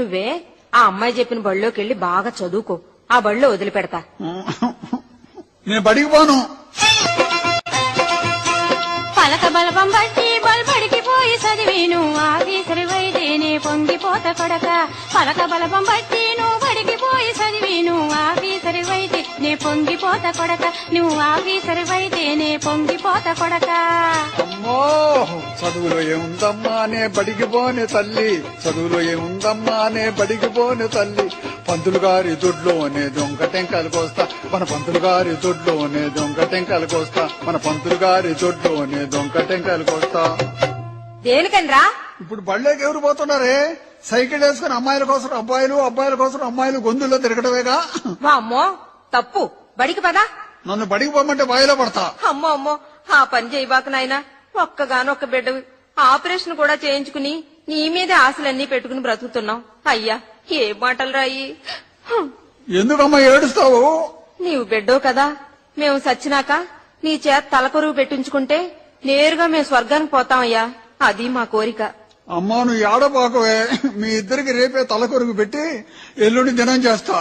నువ్వే ఆ అమ్మాయి చెప్పిన బడిలోకి వెళ్లి బాగా చదువుకో, ఆ బడిలో వదిలిపెడతా. నేను బడికి పోను. పలక బలపం బట్టి బల్బడికి పోయి చదివేను ఆఫీసరి వైదేనే పొంగిపోత కొడక. పలక బలపం బట్టి నువ్వు బడికి పోయి చదివేను ఆఫీసరి వైదే నే పొంగిపోత కొడక. నువ్వు ఆఫీసరి వైదేనే పొంగిపోత కొడక. అమ్మో చదువులో ఏముందమ్మా నే బడికి పోనే తల్లి, చదువులో ఏముందమ్మా నే బడికి పోనే తల్లి. పంతులు గారి దొడ్లోనే దొంగ టెంకాయలు కోస్తా, మన పంతులు గారి దొడ్లోనే దొంగ టెంకాయలు కోస్తా, మన పంతులు గారి దొడ్లోనే దొంగ టెంకాయలు కోస్తా. దేనికనరా? ఇప్పుడు బళ్ళేకి ఎవరు పోతున్నారే? సైకిల్ వేసుకుని అమ్మాయిల కోసం అబ్బాయిలు, అబ్బాయిల కోసం అమ్మాయిలు గొంతుల్లో తిరగడమేగా. అమ్మో తప్పు, బడికి పదా. నన్ను బడికి పోమంటే బాయిలో పడతా. అమ్మో అమ్మో ఆ పని చేయబాక నాయనా, ఒక్కగానొక్క బిడ్డవి, ఆపరేషన్ కూడా చేయించుకుని నీ మీదే ఆశలన్నీ పెట్టుకుని బ్రతుకుతున్నావు. అయ్యా ఏ మాటలు రాయి. ఎందుకమ్మా ఏడుస్తావు? నీవు బిడ్డవు కదా, మేము సచ్చినాక నీ చేత తలకొరువు పెట్టించుకుంటే నేరుగా మేము స్వర్గానికి పోతామయ్యా, అది మా కోరిక. అమ్మా నువ్వు ఏడబాకవే, మీ ఇద్దరికి రేపే తలకొరుగు పెట్టి ఎల్లుండి దినం చేస్తా.